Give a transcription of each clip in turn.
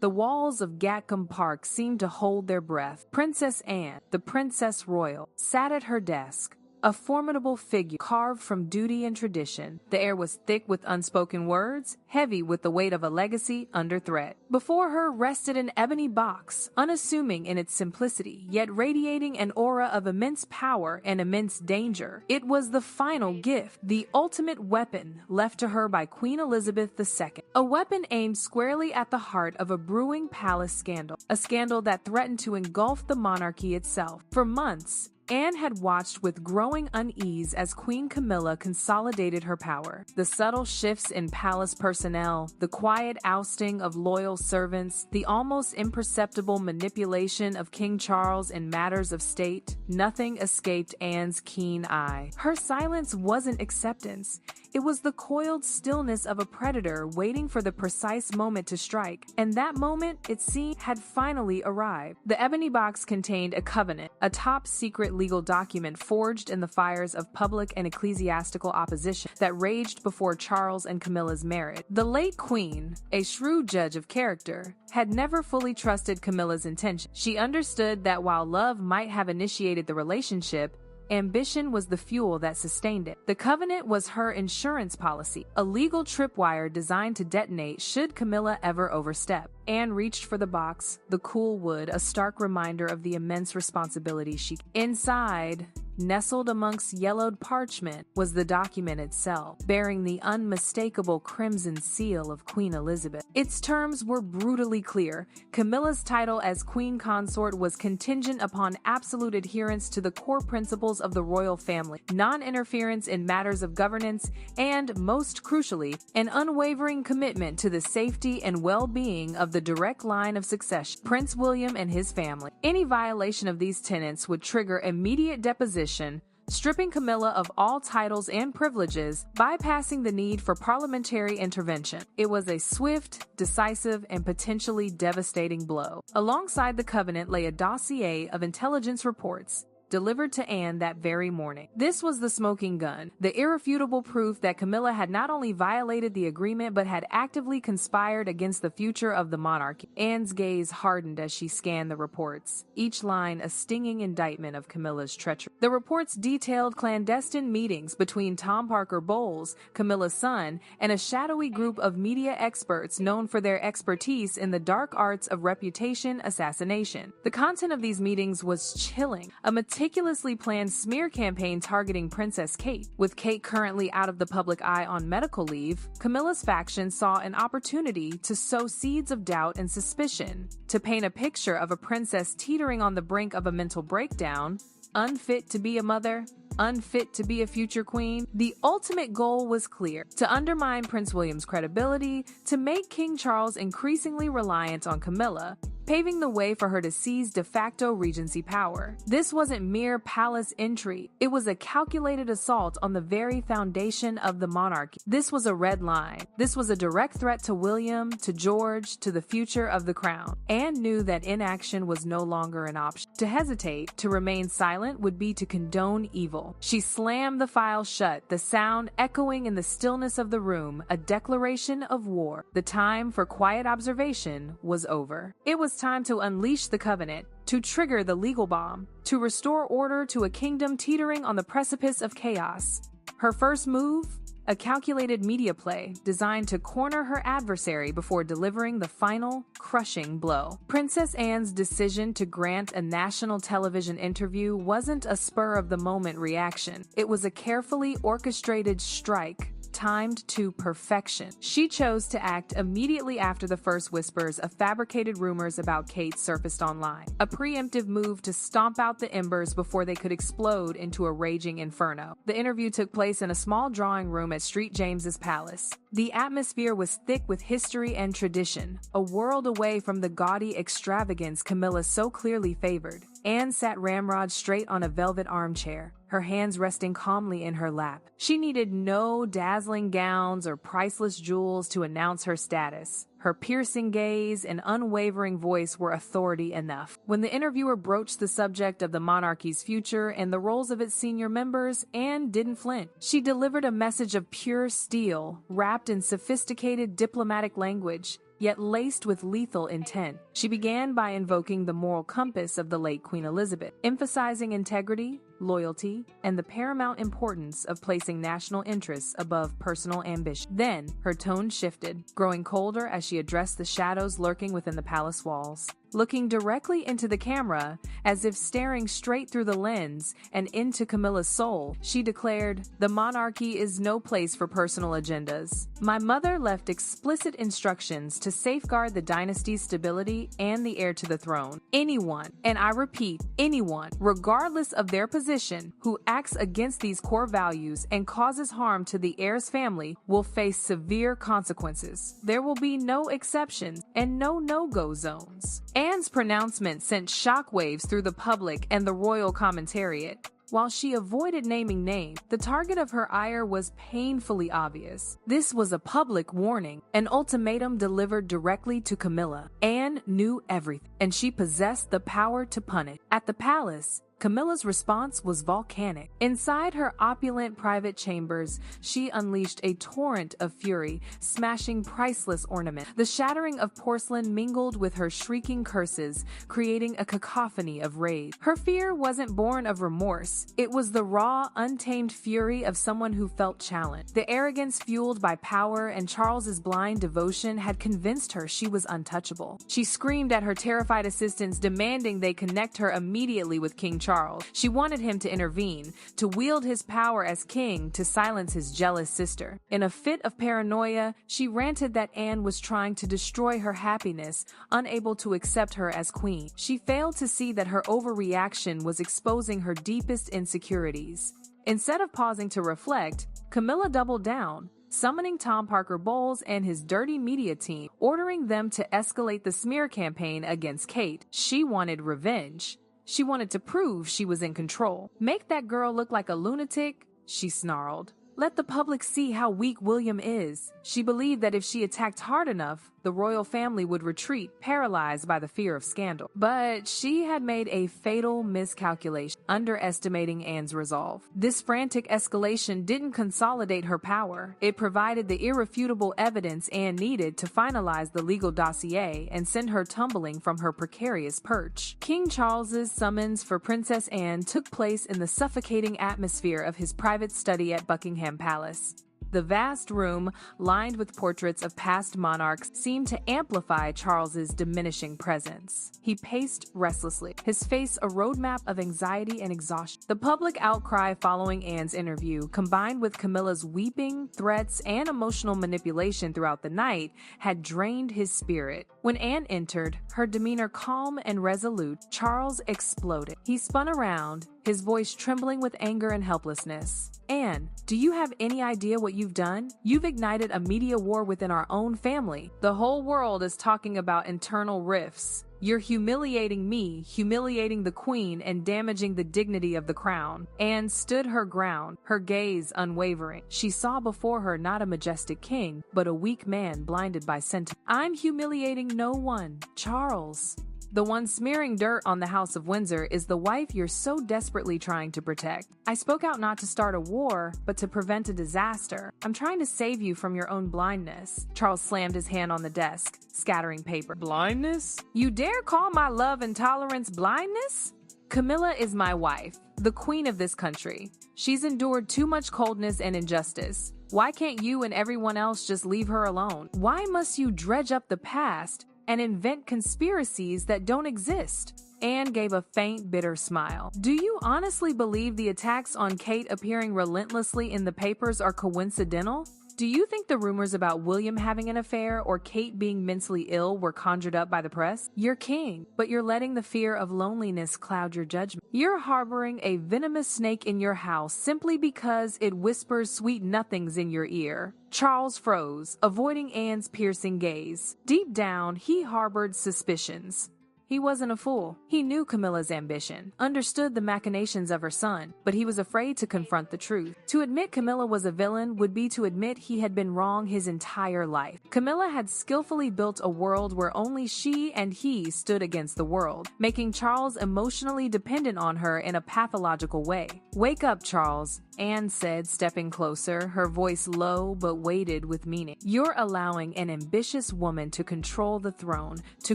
The walls of Gatcombe Park seemed to hold their breath. Princess Anne, the Princess Royal, sat at her desk, a formidable figure carved from duty and tradition. The air was thick with unspoken words, heavy with the weight of a legacy under threat. Before her rested an ebony box, unassuming in its simplicity, yet radiating an aura of immense power and immense danger. It was the final gift, the ultimate weapon left to her by Queen Elizabeth II. A weapon aimed squarely at the heart of a brewing palace scandal, a scandal that threatened to engulf the monarchy itself. For months, Anne had watched with growing unease as Queen Camilla consolidated her power. The subtle shifts in palace personnel, the quiet ousting of loyal servants, the almost imperceptible manipulation of King Charles in matters of state, nothing escaped Anne's keen eye. Her silence wasn't acceptance. It was the coiled stillness of a predator waiting for the precise moment to strike, and that moment, it seemed, had finally arrived. The ebony box contained a covenant, a top-secret legal document forged in the fires of public and ecclesiastical opposition that raged before Charles and Camilla's marriage. The late queen, a shrewd judge of character, had never fully trusted Camilla's intentions. She understood that while love might have initiated the relationship, ambition was the fuel that sustained it. The covenant was her insurance policy, a legal tripwire designed to detonate should Camilla ever overstep. Anne reached for the box, the cool wood, a stark reminder of the immense responsibility she... Inside, nestled amongst yellowed parchment, was the document itself, bearing the unmistakable crimson seal of Queen Elizabeth. Its terms were brutally clear. Camilla's title as queen consort was contingent upon absolute adherence to the core principles of the royal family, non-interference in matters of governance, and, most crucially, an unwavering commitment to the safety and well-being of the direct line of succession, Prince William and his family. Any violation of these tenets would trigger immediate deposition, stripping Camilla of all titles and privileges, bypassing the need for parliamentary intervention. It was a swift, decisive, and potentially devastating blow. Alongside the covenant lay a dossier of intelligence reports, delivered to Anne that very morning. This was the smoking gun, the irrefutable proof that Camilla had not only violated the agreement but had actively conspired against the future of the monarchy. Anne's gaze hardened as she scanned the reports, each line a stinging indictment of Camilla's treachery. The reports detailed clandestine meetings between Tom Parker Bowles, Camilla's son, and a shadowy group of media experts known for their expertise in the dark arts of reputation assassination. The content of these meetings was chilling, a meticulously planned smear campaign targeting Princess Kate. With Kate currently out of the public eye on medical leave, Camilla's faction saw an opportunity to sow seeds of doubt and suspicion, to paint a picture of a princess teetering on the brink of a mental breakdown, unfit to be a mother, unfit to be a future queen. The ultimate goal was clear: to undermine Prince William's credibility, to make King Charles increasingly reliant on Camilla, paving the way for her to seize de facto regency power. This wasn't mere palace intrigue. It was a calculated assault on the very foundation of the monarchy. This was a red line. This was a direct threat to William, to George, to the future of the crown. Anne knew that inaction was no longer an option. To hesitate, to remain silent, would be to condone evil. She slammed the file shut, the sound echoing in the stillness of the room, a declaration of war. The time for quiet observation was over. It was time to unleash the covenant, to trigger the legal bomb, to restore order to a kingdom teetering on the precipice of chaos. Her first move? A calculated media play designed to corner her adversary before delivering the final, crushing blow. Princess Anne's decision to grant a national television interview wasn't a spur-of-the-moment reaction. It was a carefully orchestrated strike, timed to perfection. She chose to act immediately after the first whispers of fabricated rumors about Kate surfaced online, a preemptive move to stomp out the embers before they could explode into a raging inferno. The interview took place in a small drawing room at St. James's Palace. The atmosphere was thick with history and tradition, a world away from the gaudy extravagance Camilla so clearly favored. Anne sat ramrod straight on a velvet armchair, her hands resting calmly in her lap. She needed no dazzling gowns or priceless jewels to announce her status. Her piercing gaze and unwavering voice were authority enough. When the interviewer broached the subject of the monarchy's future and the roles of its senior members, Anne didn't flinch. She delivered a message of pure steel, wrapped in sophisticated diplomatic language. yet laced with lethal intent. She began by invoking the moral compass of the late Queen Elizabeth, emphasizing integrity, loyalty, and the paramount importance of placing national interests above personal ambition. Then, her tone shifted, growing colder as she addressed the shadows lurking within the palace walls. Looking directly into the camera, as if staring straight through the lens and into Camilla's soul, she declared, "The monarchy is no place for personal agendas. My mother left explicit instructions to safeguard the dynasty's stability and the heir to the throne. Anyone, and I repeat, anyone, regardless of their position, who acts against these core values and causes harm to the heir's family will face severe consequences. There will be no exceptions and no no-go zones." Anne's pronouncement sent shockwaves through the public and the royal commentariat. While she avoided naming names, the target of her ire was painfully obvious. This was a public warning, an ultimatum delivered directly to Camilla. Anne knew everything, and she possessed the power to punish. At the palace, Camilla's response was volcanic. Inside her opulent private chambers, she unleashed a torrent of fury, smashing priceless ornaments. The shattering of porcelain mingled with her shrieking curses, creating a cacophony of rage. Her fear wasn't born of remorse. It was the raw, untamed fury of someone who felt challenged. The arrogance fueled by power and Charles's blind devotion had convinced her she was untouchable. She screamed at her terrified assistants, demanding they connect her immediately with King Charles. She wanted him to intervene, to wield his power as king to silence his jealous sister. In a fit of paranoia, she ranted that Anne was trying to destroy her happiness, unable to accept her as queen. She failed to see that her overreaction was exposing her deepest insecurities. Instead of pausing to reflect, Camilla doubled down, summoning Tom Parker Bowles and his dirty media team, ordering them to escalate the smear campaign against Kate. She wanted revenge. She wanted to prove she was in control. "Make that girl look like a lunatic," she snarled. "Let the public see how weak William is." She believed that if she attacked hard enough, the royal family would retreat, paralyzed by the fear of scandal. But she had made a fatal miscalculation, underestimating Anne's resolve. This frantic escalation didn't consolidate her power. It provided the irrefutable evidence Anne needed to finalize the legal dossier and send her tumbling from her precarious perch. King Charles's summons for Princess Anne took place in the suffocating atmosphere of his private study at Buckingham Palace. The vast room, lined with portraits of past monarchs, seemed to amplify Charles's diminishing presence. He paced restlessly, his face a roadmap of anxiety and exhaustion. The public outcry following Anne's interview, combined with Camilla's weeping, threats, and emotional manipulation throughout the night, had drained his spirit. When Anne entered, her demeanor calm and resolute, Charles exploded. He spun around, his voice trembling with anger and helplessness. "Anne, do you have any idea what you've done? You've ignited a media war within our own family. The whole world is talking about internal rifts. You're humiliating me, humiliating the queen, and damaging the dignity of the crown." Anne stood her ground, her gaze unwavering. She saw before her not a majestic king, but a weak man blinded by sentiment. "I'm humiliating no one, Charles. The one smearing dirt on the House of Windsor is the wife you're so desperately trying to protect. I spoke out not to start a war, but to prevent a disaster. I'm trying to save you from your own blindness." Charles slammed his hand on the desk, scattering paper. "Blindness? You dare call my love and tolerance blindness? Camilla is my wife, the queen of this country. She's endured too much coldness and injustice. Why can't you and everyone else just leave her alone? Why must you dredge up the past and invent conspiracies that don't exist?" Anne gave a faint, bitter smile. "Do you honestly believe the attacks on Kate appearing relentlessly in the papers are coincidental? Do you think the rumors about William having an affair or Kate being mentally ill were conjured up by the press? You're king, but you're letting the fear of loneliness cloud your judgment. You're harboring a venomous snake in your house simply because it whispers sweet nothings in your ear." Charles froze, avoiding Anne's piercing gaze. Deep down, he harbored suspicions. He wasn't a fool. He knew Camilla's ambition, understood the machinations of her son, but he was afraid to confront the truth. To admit Camilla was a villain would be to admit he had been wrong his entire life. Camilla had skillfully built a world where only she and he stood against the world, making Charles emotionally dependent on her in a pathological way. "Wake up, Charles," Anne said, stepping closer, her voice low but weighted with meaning. "You're allowing an ambitious woman to control the throne, to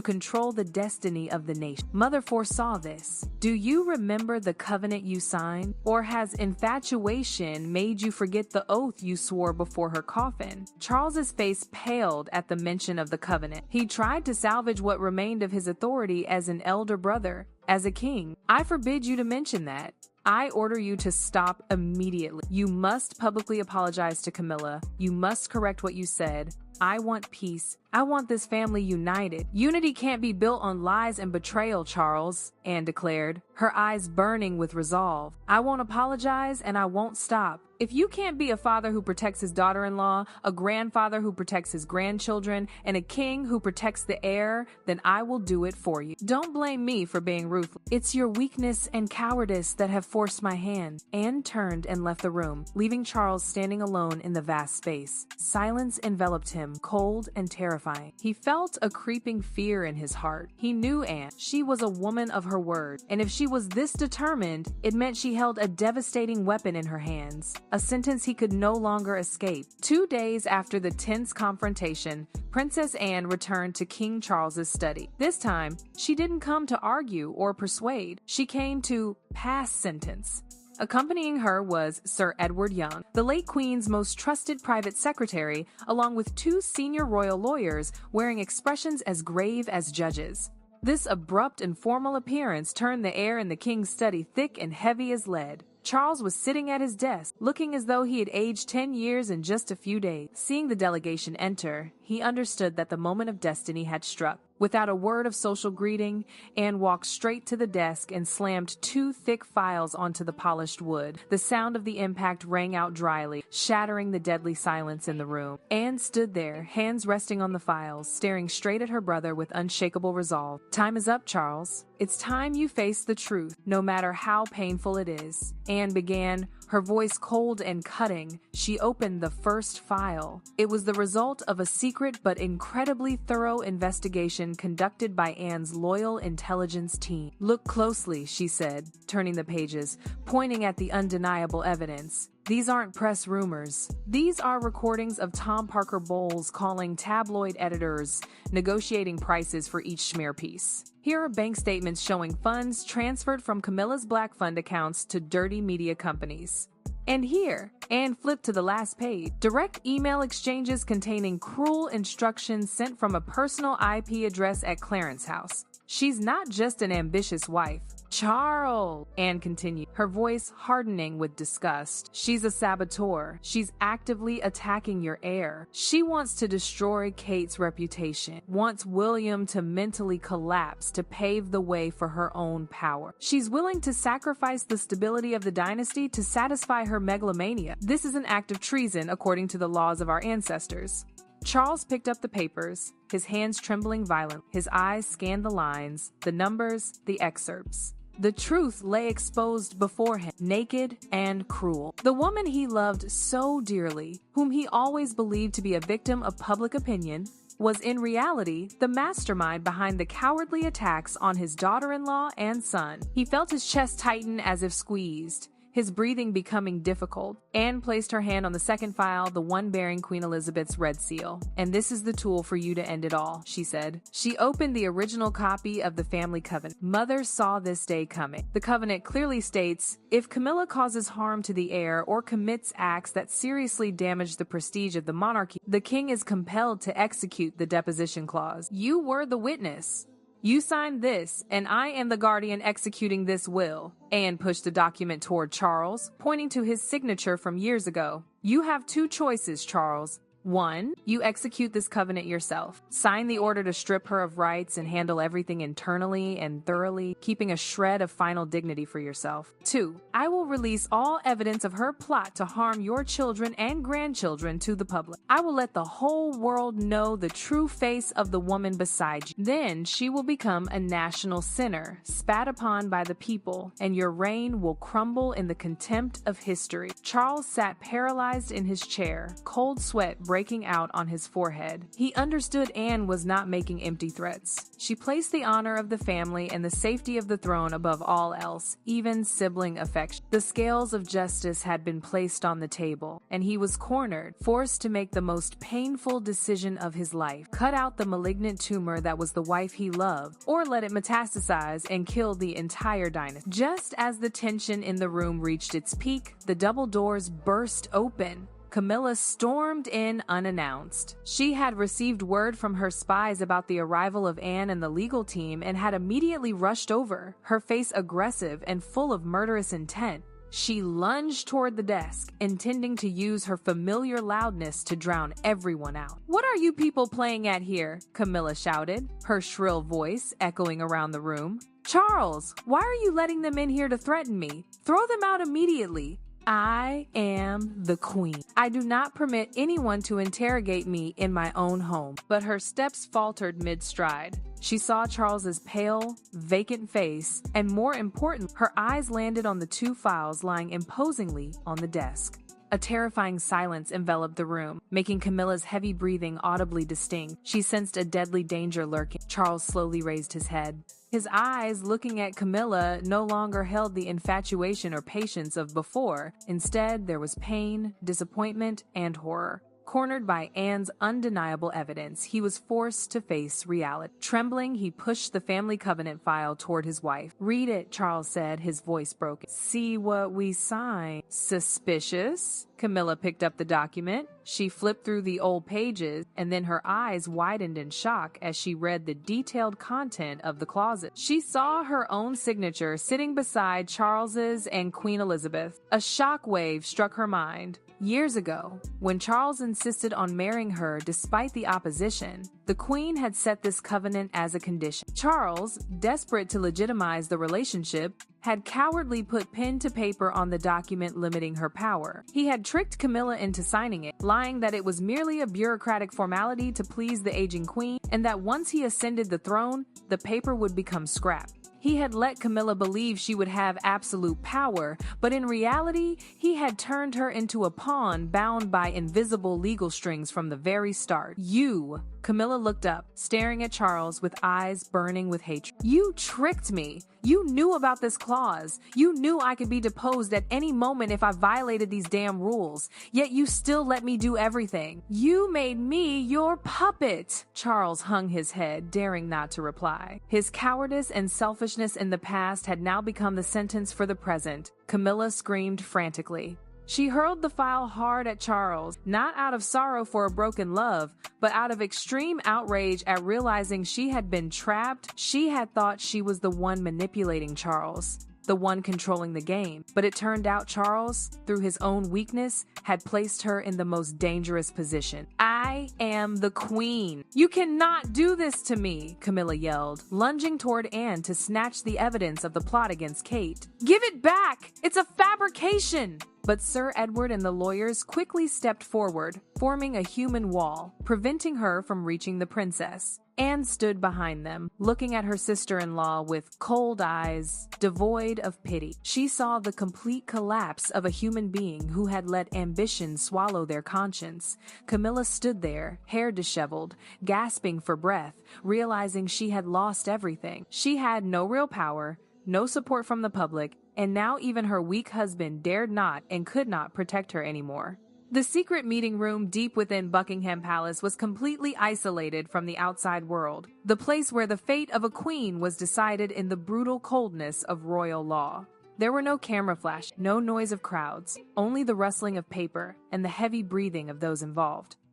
control the destiny of the nation. Mother foresaw this. Do you remember the covenant you signed? Or has infatuation made you forget the oath you swore before her coffin?" Charles's face paled at the mention of the covenant. He tried to salvage what remained of his authority as an elder brother, as a king. "I forbid you to mention that. I order you to stop immediately. You must publicly apologize to Camilla. You must correct what you said. I want peace. I want this family united. Unity can't be built on lies and betrayal, Charles," Anne declared, her eyes burning with resolve. "I won't apologize and I won't stop. If you can't be a father who protects his daughter-in-law, a grandfather who protects his grandchildren, and a king who protects the heir, then I will do it for you. Don't blame me for being ruthless. It's your weakness and cowardice that have forced my hand." Anne turned and left the room, leaving Charles standing alone in the vast space. Silence enveloped him, cold and terrifying. He felt a creeping fear in his heart. He knew Anne. She was a woman of her word, and if she was this determined, it meant she held a devastating weapon in her hands. A sentence he could no longer escape. 2 days after the tense confrontation, Princess Anne returned to King Charles's study. This time, she didn't come to argue or persuade. She came to pass sentence. Accompanying her was Sir Edward Young, the late Queen's most trusted private secretary, along with 2 senior royal lawyers wearing expressions as grave as judges. This abrupt and formal appearance turned the air in the king's study thick and heavy as lead. Charles was sitting at his desk, looking as though he had aged 10 years in just a few days. Seeing the delegation enter, he understood that the moment of destiny had struck. Without a word of social greeting, Anne walked straight to the desk and slammed 2 thick files onto the polished wood. The sound of the impact rang out dryly, shattering the deadly silence in the room. Anne stood there, hands resting on the files, staring straight at her brother with unshakable resolve. "Time is up, Charles. It's time you face the truth, no matter how painful it is." Anne began, her voice cold and cutting. She opened the first file. It was the result of a secret but incredibly thorough investigation conducted by Anne's loyal intelligence team. "Look closely," she said, turning the pages, pointing at the undeniable evidence. "These aren't press rumors. These are recordings of Tom Parker Bowles calling tabloid editors, negotiating prices for each schmear piece. Here are bank statements showing funds transferred from Camilla's Black Fund accounts to dirty media companies. And here," Anne flipped to the last page, "direct email exchanges containing cruel instructions sent from a personal IP address at Clarence House. She's not just an ambitious wife. Charles," Anne continued, her voice hardening with disgust. "She's a saboteur. She's actively attacking your heir. She wants to destroy Kate's reputation, wants William to mentally collapse to pave the way for her own power. She's willing to sacrifice the stability of the dynasty to satisfy her megalomania. This is an act of treason according to the laws of our ancestors." Charles picked up the papers, his hands trembling violently. His eyes scanned the lines, the numbers, the excerpts. The truth lay exposed before him, naked and cruel. The woman he loved so dearly, whom he always believed to be a victim of public opinion, was in reality the mastermind behind the cowardly attacks on his daughter-in-law and son. He felt his chest tighten as if squeezed, his breathing becoming difficult. Anne placed her hand on the second file, the one bearing Queen Elizabeth's red seal. "And this is the tool for you to end it all," she said. She opened the original copy of the family covenant. Mother saw this day coming. The covenant clearly states, if Camilla causes harm to the heir or commits acts that seriously damage the prestige of the monarchy, the king is compelled to execute the deposition clause. You were the witness. You signed this, and I am the guardian executing this will. Anne pushed the document toward Charles, pointing to his signature from years ago. You have 2 choices, Charles. 1. You execute this covenant yourself. Sign the order to strip her of rights and handle everything internally and thoroughly, keeping a shred of final dignity for yourself. 2. I will release all evidence of her plot to harm your children and grandchildren to the public. I will let the whole world know the true face of the woman beside you. Then she will become a national sinner, spat upon by the people, and your reign will crumble in the contempt of history. Charles sat paralyzed in his chair, cold sweat breaking out on his forehead. He understood Anne was not making empty threats. She placed the honor of the family and the safety of the throne above all else, even sibling affection. The scales of justice had been placed on the table, and he was cornered, forced to make the most painful decision of his life: cut out the malignant tumor that was the wife he loved, or let it metastasize and kill the entire dynasty. Just as the tension in the room reached its peak, the double doors burst open. Camilla stormed in unannounced. She had received word from her spies about the arrival of Anne and the legal team and had immediately rushed over, her face aggressive and full of murderous intent. She lunged toward the desk, intending to use her familiar loudness to drown everyone out. "What are you people playing at here?" Camilla shouted, her shrill voice echoing around the room. "Charles, why are you letting them in here to threaten me? Throw them out immediately. I am the queen. I do not permit anyone to interrogate me in my own home." But her steps faltered mid-stride. She saw Charles's pale, vacant face, and more important, her eyes landed on the 2 files lying imposingly on the desk. A terrifying silence enveloped the room, making Camilla's heavy breathing audibly distinct. She sensed a deadly danger lurking. Charles slowly raised his head. His eyes, looking at Camilla, no longer held the infatuation or patience of before. Instead, there was pain, disappointment, and horror. Cornered by Anne's undeniable evidence, he was forced to face reality. Trembling, he pushed the family covenant file toward his wife. "Read it," Charles said, his voice broken. "See what we signed." "Suspicious?" Camilla picked up the document. She flipped through the old pages, and then her eyes widened in shock as she read the detailed content of the clauses. She saw her own signature sitting beside Charles's and Queen Elizabeth. A shockwave struck her mind. Years ago, when Charles insisted on marrying her despite the opposition, the Queen had set this covenant as a condition. Charles, desperate to legitimize the relationship, had cowardly put pen to paper on the document limiting her power. He had tricked Camilla into signing it, lying that it was merely a bureaucratic formality to please the aging queen, and that once he ascended the throne, the paper would become scrap. He had let Camilla believe she would have absolute power, but in reality, he had turned her into a pawn bound by invisible legal strings from the very start. "You," Camilla looked up, staring at Charles with eyes burning with hatred. "You tricked me. You knew about this clause. You knew I could be deposed at any moment if I violated these damn rules. Yet you still let me do everything. You made me your puppet." Charles hung his head, daring not to reply. His cowardice and selfishness in the past had now become the sentence for the present. Camilla screamed frantically. She hurled the file hard at Charles, not out of sorrow for a broken love, but out of extreme outrage at realizing she had been trapped. She had thought she was the one manipulating Charles, the one controlling the game. But it turned out Charles, through his own weakness, had placed her in the most dangerous position. "I am the queen. You cannot do this to me," Camilla yelled, lunging toward Anne to snatch the evidence of the plot against Kate. "Give it back! It's a fabrication!" But Sir Edward and the lawyers quickly stepped forward, forming a human wall, preventing her from reaching the princess. Anne stood behind them, looking at her sister-in-law with cold eyes, devoid of pity. She saw the complete collapse of a human being who had let ambition swallow their conscience. Camilla stood there, hair disheveled, gasping for breath, realizing she had lost everything. She had no real power, no support from the public, and now even her weak husband dared not and could not protect her anymore. The secret meeting room deep within Buckingham Palace was completely isolated from the outside world, the place where the fate of a queen was decided in the brutal coldness of royal law. There were no camera flash, no noise of crowds, only the rustling of paper and the heavy breathing of those involved.